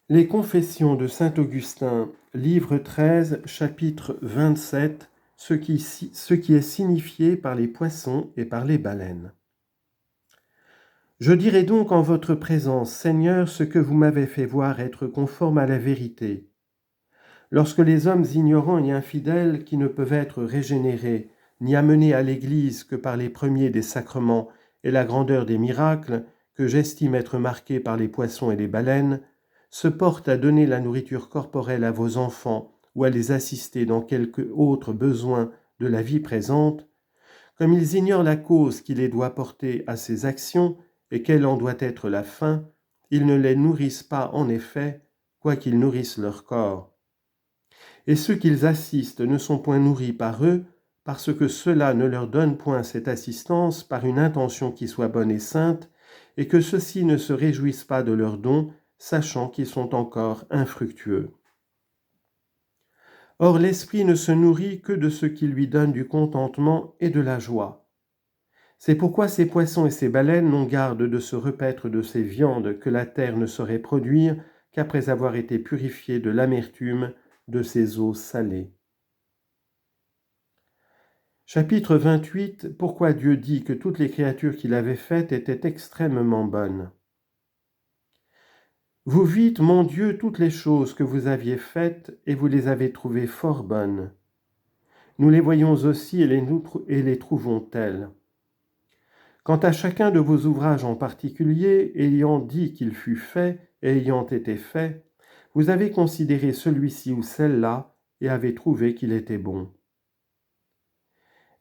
Les Confessions de saint Augustin, livre 13, chapitre 27, ce qui est signifié par les poissons et par les baleines. Je dirai donc en votre présence, Seigneur, ce que vous m'avez fait voir être conforme à la vérité. Lorsque les hommes ignorants et infidèles, qui ne peuvent être régénérés, ni amenés à l'Église que par les premiers des sacrements et la grandeur des miracles, que j'estime être marqués par les poissons et les baleines, se portent à donner la nourriture corporelle à vos enfants ou à les assister dans quelque autre besoin de la vie présente, comme ils ignorent la cause qui les doit porter à ces actions et quelle en doit être la fin, ils ne les nourrissent pas en effet, quoiqu'ils nourrissent leur corps. Et ceux qu'ils assistent ne sont point nourris par eux, parce que cela ne leur donne point cette assistance par une intention qui soit bonne et sainte, et que ceux-ci ne se réjouissent pas de leurs dons, sachant qu'ils sont encore infructueux. Or l'esprit ne se nourrit que de ce qui lui donne du contentement et de la joie. C'est pourquoi ces poissons et ces baleines n'ont garde de se repaître de ces viandes que la terre ne saurait produire qu'après avoir été purifiée de l'amertume de ces eaux salées. Chapitre 28. Pourquoi Dieu dit que toutes les créatures qu'il avait faites étaient extrêmement bonnes. Vous vîtes, mon Dieu, toutes les choses que vous aviez faites, et vous les avez trouvées fort bonnes. Nous les voyons aussi et les trouvons telles. Quant à chacun de vos ouvrages en particulier, ayant dit qu'il fut fait et ayant été fait, vous avez considéré celui-ci ou celle-là et avez trouvé qu'il était bon.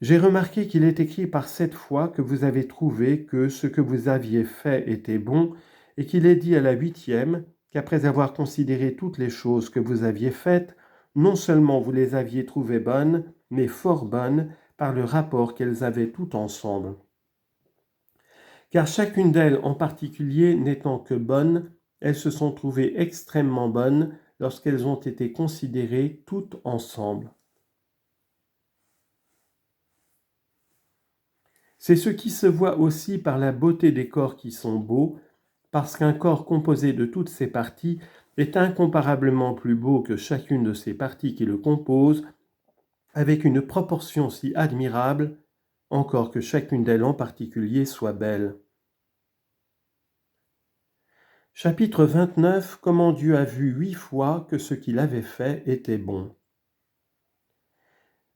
J'ai remarqué qu'il est écrit par 7 fois que vous avez trouvé que ce que vous aviez fait était bon, et qu'il est dit à la 8e qu'après avoir considéré toutes les choses que vous aviez faites, non seulement vous les aviez trouvées bonnes, mais fort bonnes par le rapport qu'elles avaient toutes ensemble. Car chacune d'elles en particulier n'étant que bonne, elles se sont trouvées extrêmement bonnes lorsqu'elles ont été considérées toutes ensemble. C'est ce qui se voit aussi par la beauté des corps qui sont beaux, parce qu'un corps composé de toutes ses parties est incomparablement plus beau que chacune de ces parties qui le composent, avec une proportion si admirable, encore que chacune d'elles en particulier soit belle. Chapitre 29. Comment Dieu a vu 8 fois que ce qu'il avait fait était bon.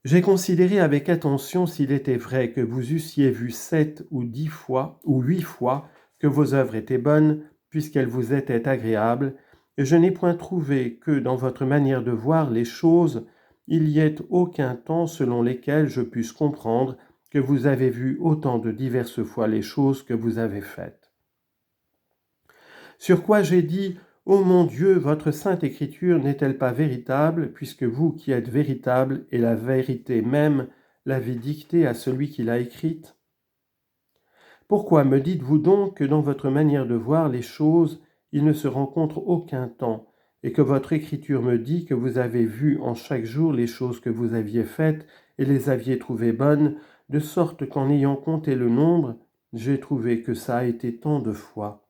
J'ai considéré avec attention s'il était vrai que vous eussiez vu 7 ou 10 fois ou 8 fois que vos œuvres étaient bonnes, puisqu'elles vous étaient agréables, et je n'ai point trouvé que dans votre manière de voir les choses, il y ait aucun temps selon lesquels je puisse comprendre que vous avez vu autant de diverses fois les choses que vous avez faites. Sur quoi j'ai dit, ô mon Dieu, votre sainte écriture n'est-elle pas véritable, puisque vous qui êtes véritable et la vérité même l'avez dictée à celui qui l'a écrite? Pourquoi me dites-vous donc que dans votre manière de voir les choses, il ne se rencontre aucun temps, et que votre écriture me dit que vous avez vu en chaque jour les choses que vous aviez faites et les aviez trouvées bonnes, de sorte qu'en ayant compté le nombre, j'ai trouvé que ça a été tant de fois.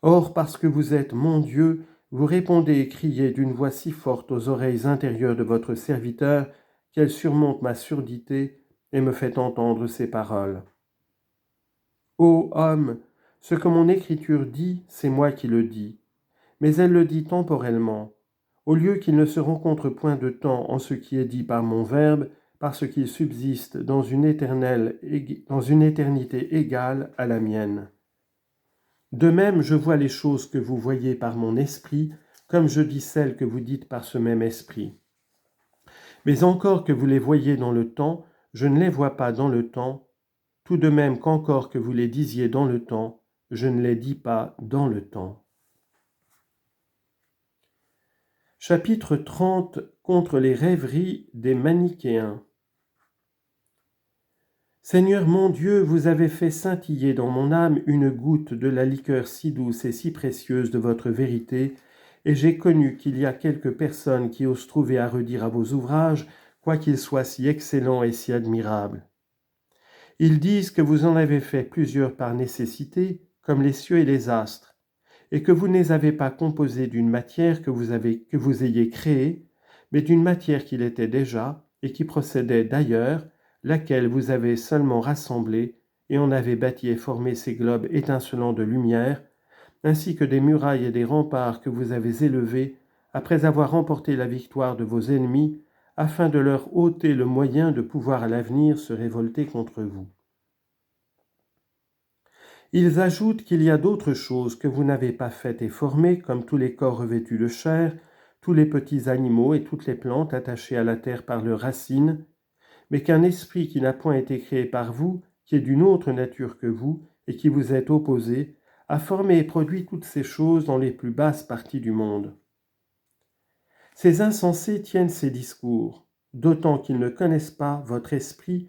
Or, parce que vous êtes mon Dieu, vous répondez et criez d'une voix si forte aux oreilles intérieures de votre serviteur qu'elle surmonte ma surdité et me fait entendre ces paroles. Ô homme, ce que mon écriture dit, c'est moi qui le dis, mais elle le dit temporellement, au lieu qu'il ne se rencontre point de temps en ce qui est dit par mon verbe, parce qu'il subsiste dans une éternité égale à la mienne. De même, je vois les choses que vous voyez par mon esprit, comme je dis celles que vous dites par ce même esprit. Mais encore que vous les voyiez dans le temps, je ne les vois pas dans le temps, tout de même qu'encore que vous les disiez dans le temps, je ne les dis pas dans le temps. Chapitre 30. Contre les rêveries des manichéens. Seigneur mon Dieu, vous avez fait scintiller dans mon âme une goutte de la liqueur si douce et si précieuse de votre vérité, et j'ai connu qu'il y a quelques personnes qui osent trouver à redire à vos ouvrages, quoiqu'ils soient si excellents et si admirables. Ils disent que vous en avez fait plusieurs par nécessité, comme les cieux et les astres, et que vous ne les avez pas composés d'une matière que vous ayez créée, mais d'une matière qu'il était déjà et qui procédait d'ailleurs, laquelle vous avez seulement rassemblée, et en avez bâti et formé ces globes étincelants de lumière, ainsi que des murailles et des remparts que vous avez élevés, après avoir remporté la victoire de vos ennemis, afin de leur ôter le moyen de pouvoir à l'avenir se révolter contre vous. Ils ajoutent qu'il y a d'autres choses que vous n'avez pas faites et formées, comme tous les corps revêtus de chair, tous les petits animaux et toutes les plantes attachées à la terre par leurs racines, mais qu'un esprit qui n'a point été créé par vous, qui est d'une autre nature que vous, et qui vous est opposé, a formé et produit toutes ces choses dans les plus basses parties du monde. Ces insensés tiennent ces discours, d'autant qu'ils ne connaissent pas votre esprit,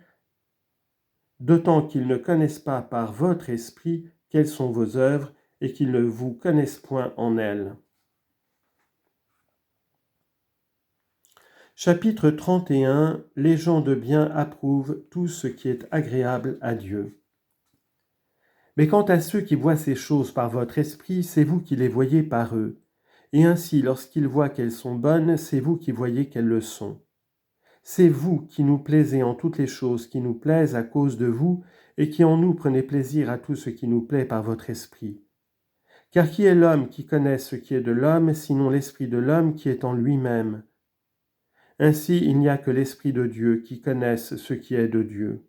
d'autant qu'ils ne connaissent pas par votre esprit quelles sont vos œuvres, et qu'ils ne vous connaissent point en elles. Chapitre 31. Les gens de bien approuvent tout ce qui est agréable à Dieu. Mais quant à ceux qui voient ces choses par votre esprit, c'est vous qui les voyez par eux. Et ainsi, lorsqu'ils voient qu'elles sont bonnes, c'est vous qui voyez qu'elles le sont. C'est vous qui nous plaisez en toutes les choses qui nous plaisent à cause de vous, et qui en nous prenez plaisir à tout ce qui nous plaît par votre esprit. Car qui est l'homme qui connaît ce qui est de l'homme, sinon l'esprit de l'homme qui est en lui-même? Ainsi, il n'y a que l'esprit de Dieu qui connaisse ce qui est de Dieu.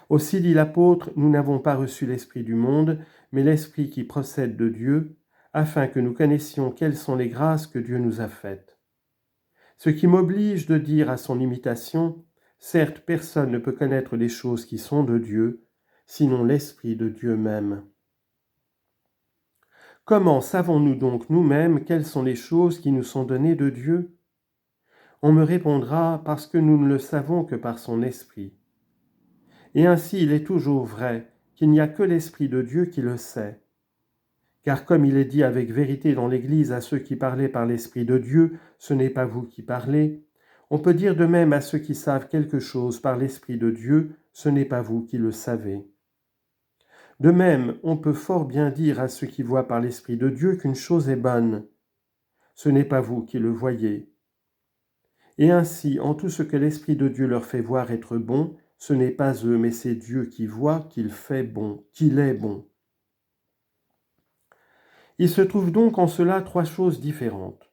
Aussi dit l'apôtre, nous n'avons pas reçu l'esprit du monde, mais l'esprit qui procède de Dieu, afin que nous connaissions quelles sont les grâces que Dieu nous a faites. Ce qui m'oblige de dire à son imitation, certes personne ne peut connaître les choses qui sont de Dieu, sinon l'esprit de Dieu même. Comment savons-nous donc nous-mêmes quelles sont les choses qui nous sont données de Dieu? On me répondra, parce que nous ne le savons que par son esprit. Et ainsi il est toujours vrai qu'il n'y a que l'Esprit de Dieu qui le sait. Car comme il est dit avec vérité dans l'Église à ceux qui parlaient par l'Esprit de Dieu, ce n'est pas vous qui parlez, on peut dire de même à ceux qui savent quelque chose par l'Esprit de Dieu, ce n'est pas vous qui le savez. De même, on peut fort bien dire à ceux qui voient par l'Esprit de Dieu qu'une chose est bonne, ce n'est pas vous qui le voyez. Et ainsi, en tout ce que l'Esprit de Dieu leur fait voir être bon, ce n'est pas eux, mais c'est Dieu qui voit qu'il fait bon, qu'il est bon. Il se trouve donc en cela trois choses différentes.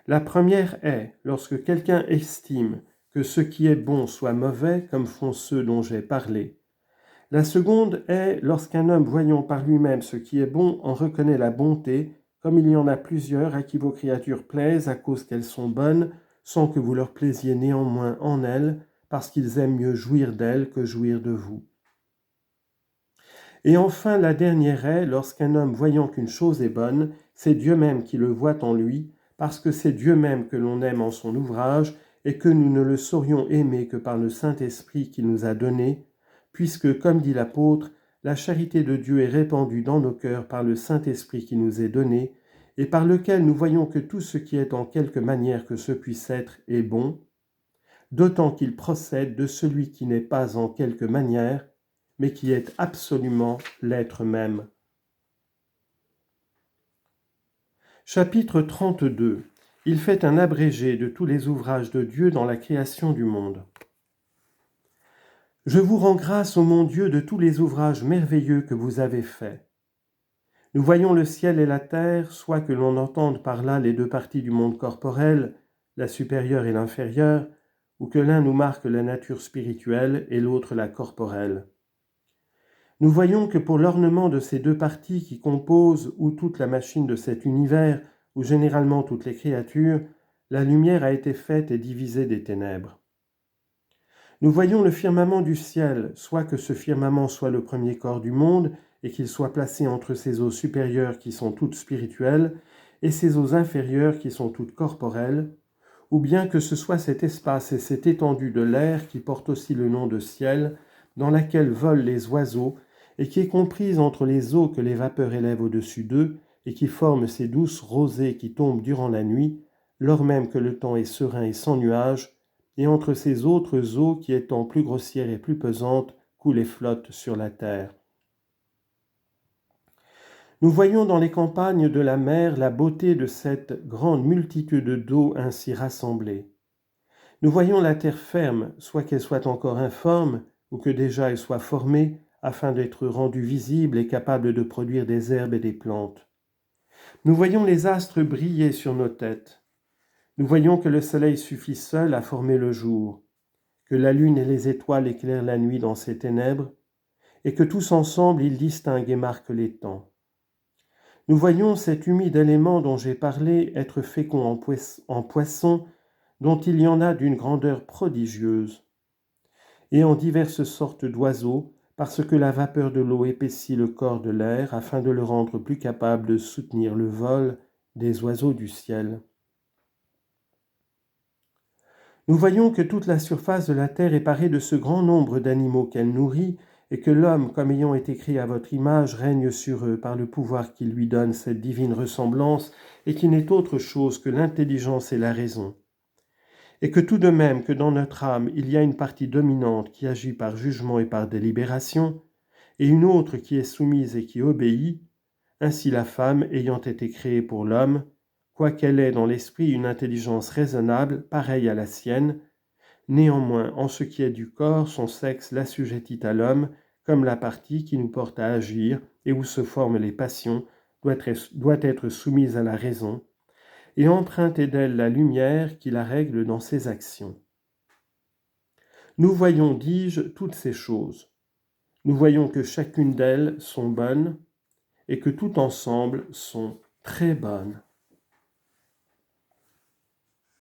La première est, lorsque quelqu'un estime que ce qui est bon soit mauvais, comme font ceux dont j'ai parlé. La seconde est, lorsqu'un homme voyant par lui-même ce qui est bon en reconnaît la bonté, comme il y en a plusieurs à qui vos créatures plaisent à cause qu'elles sont bonnes, sans que vous leur plaisiez néanmoins en elles, parce qu'ils aiment mieux jouir d'elles que jouir de vous. Et enfin, la dernière est, lorsqu'un homme voyant qu'une chose est bonne, c'est Dieu même qui le voit en lui, parce que c'est Dieu même que l'on aime en son ouvrage, et que nous ne le saurions aimer que par le Saint-Esprit qu'il nous a donné, puisque, comme dit l'apôtre, la charité de Dieu est répandue dans nos cœurs par le Saint-Esprit qui nous est donné, et par lequel nous voyons que tout ce qui est en quelque manière que ce puisse être est bon, d'autant qu'il procède de celui qui n'est pas en quelque manière, mais qui est absolument l'être même. Chapitre 32. Il fait un abrégé de tous les ouvrages de Dieu dans la création du monde. Je vous rends grâce, ô mon Dieu, de tous les ouvrages merveilleux que vous avez faits. Nous voyons le ciel et la terre, soit que l'on entende par là les deux parties du monde corporel, la supérieure et l'inférieure, ou que l'un nous marque la nature spirituelle et l'autre la corporelle. Nous voyons que pour l'ornement de ces deux parties qui composent ou toute la machine de cet univers, ou généralement toutes les créatures, la lumière a été faite et divisée des ténèbres. Nous voyons le firmament du ciel, soit que ce firmament soit le premier corps du monde, et qu'il soit placé entre ces eaux supérieures qui sont toutes spirituelles, et ces eaux inférieures qui sont toutes corporelles, ou bien que ce soit cet espace et cette étendue de l'air qui porte aussi le nom de ciel, dans laquelle volent les oiseaux, et qui est comprise entre les eaux que les vapeurs élèvent au-dessus d'eux, et qui forme ces douces rosées qui tombent durant la nuit, lors même que le temps est serein et sans nuages, et entre ces autres eaux qui, étant plus grossières et plus pesantes, coulent et flottent sur la terre. Nous voyons dans les campagnes de la mer la beauté de cette grande multitude d'eau ainsi rassemblées. Nous voyons la terre ferme, soit qu'elle soit encore informe, ou que déjà elle soit formée, afin d'être rendue visible et capable de produire des herbes et des plantes. Nous voyons les astres briller sur nos têtes. Nous voyons que le soleil suffit seul à former le jour, que la lune et les étoiles éclairent la nuit dans ses ténèbres, et que tous ensemble ils distinguent et marquent les temps. Nous voyons cet humide élément dont j'ai parlé être fécond en poissons, dont il y en a d'une grandeur prodigieuse, et en diverses sortes d'oiseaux, parce que la vapeur de l'eau épaissit le corps de l'air afin de le rendre plus capable de soutenir le vol des oiseaux du ciel. Nous voyons que toute la surface de la terre est parée de ce grand nombre d'animaux qu'elle nourrit, et que l'homme, comme ayant été créé à votre image, règne sur eux par le pouvoir qui lui donne cette divine ressemblance, et qui n'est autre chose que l'intelligence et la raison. Et que tout de même que dans notre âme, il y a une partie dominante qui agit par jugement et par délibération, et une autre qui est soumise et qui obéit, ainsi la femme, ayant été créée pour l'homme, quoiqu'elle ait dans l'esprit une intelligence raisonnable, pareille à la sienne, néanmoins, en ce qui est du corps, son sexe l'assujettit à l'homme, comme la partie qui nous porte à agir et où se forment les passions doit être soumise à la raison, et emprunter d'elle la lumière qui la règle dans ses actions. Nous voyons, dis-je, toutes ces choses. Nous voyons que chacune d'elles sont bonnes et que tout ensemble sont très bonnes.